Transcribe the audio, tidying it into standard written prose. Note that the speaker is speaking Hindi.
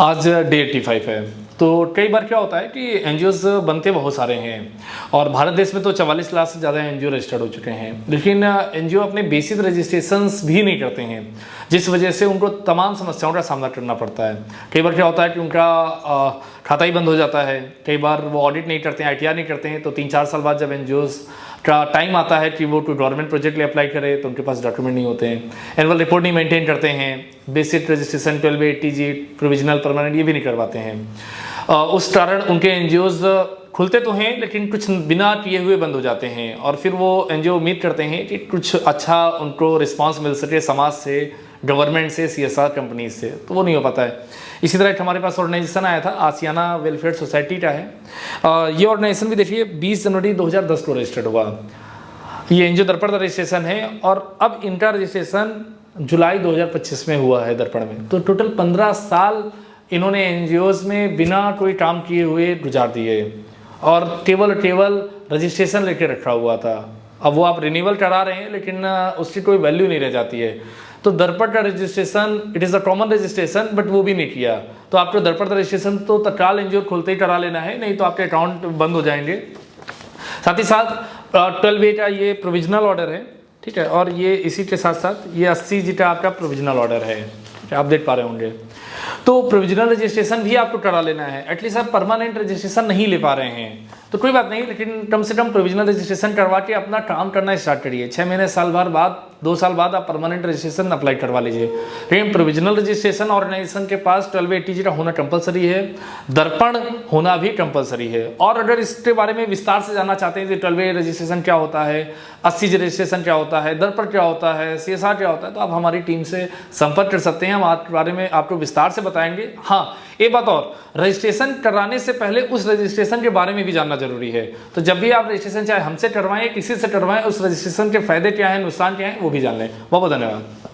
आज डे 85 है। तो कई बार क्या होता है कि एनजीओज बनते बहुत सारे हैं और भारत देश में तो 44 लाख से ज़्यादा एनजीओ रजिस्टर्ड हो चुके हैं, लेकिन एनजीओ अपने बेसिक रजिस्ट्रेशंस भी नहीं करते हैं, जिस वजह से उनको तमाम समस्याओं का सामना करना पड़ता है। कई बार क्या होता है कि उनका खाता ही बंद हो जाता है, कई बार वो ऑडिट नहीं करते हैं, आईटीआर नहीं करते हैं, तो 3-4 साल बाद जब एनजीओज का टाइम आता है कि वो कोई गवर्नमेंट प्रोजेक्ट लिए अप्लाई करे तो उनके पास डॉक्यूमेंट नहीं होते हैं, एनुअल रिपोर्ट नहीं मेंटेन करते हैं, basic registration 1280G provisional permanent ये भी नहीं करवाते हैं। उस कारण उनके एनजीओज खुलते तो हैं लेकिन कुछ बिना किए हुए बंद हो जाते हैं और फिर वो एनजीओ उम्मीद करते हैं कि कुछ अच्छा उनको रिस्पांस मिल सके समाज से, गवर्नमेंट से, सीएसआर कंपनी से, तो वो नहीं हो पाता है। इसी तरह एक हमारे पास ऑर्गेनाइजेशन आया था, आसियाना वेलफेयर सोसाइटी का है। ये ऑर्गेनाइजेशन भी देखिए 20 जनवरी 2010 को रजिस्टर्ड हुआ। ये एनजीओ दर्पण का रजिस्ट्रेशन है और अब इनका रजिस्ट्रेशन जुलाई 2025 में हुआ है दर्पण में। तो टोटल 15 साल इन्होंने एनजीओज में बिना कोई काम किए हुए गुजार दिए और केवल रजिस्ट्रेशन लेके रखा हुआ था। अब वो आप रिन्यूअल करा रहे हैं लेकिन उसकी कोई वैल्यू नहीं रह जाती है। तो दर्पण का registration it is a common registration, but वो भी नहीं किया। तो आपको दर्पण का रजिस्ट्रेशन तो तत्काल एनजीओ खुलते ही करा लेना है, नहीं तो आपके अकाउंट बंद हो जाएंगे। साथ ही साथ 12A का ये प्रोविजनल ऑर्डर है, ठीक है, और ये इसी के साथ साथ ये 80G का आपका प्रोविजनल ऑर्डर है, आप देख पा रहे होंगे। तो प्रोविजनल रजिस्ट्रेशन भी आपको करा लेना है। एटलीस्ट आप परमानेंट रजिस्ट्रेशन नहीं ले पा रहे हैं तो कोई बात नहीं, लेकिन कम से कम प्रोविजनल रजिस्ट्रेशन करवा के अपना काम करना स्टार्ट करिए। 6 महीने साल भर बाद 2 साल बाद आप परमानेंट रजिस्ट्रेशन अप्लाई करवा लीजिए। लेकिन प्रोविजनल रजिस्ट्रेशन ऑर्गेनाइजेशन के पास 1280G का होना कंपलसरी है, दर्पण होना भी कंपलसरी है। और अगर इसके बारे में विस्तार से जानना चाहते हैं कि 12A रजिस्ट्रेशन क्या होता है, 80G रजिस्ट्रेशन क्या होता है, दर्पण क्या होता है, सीएसआर क्या होता है, तो आप हमारी टीम से संपर्क कर सकते हैं। हम आपके बारे में आपको विस्तार से बताएंगे। हाँ, एक बात और, रजिस्ट्रेशन कराने से पहले उस रजिस्ट्रेशन के बारे में भी जानना जरूरी है। तो जब भी आप रजिस्ट्रेशन चाहे हमसे करवाएं, किसी से करवाएं, उस रजिस्ट्रेशन के फायदे क्या हैं, नुकसान क्या हैं, वो भी जान लें। बहुत बहुत धन्यवाद।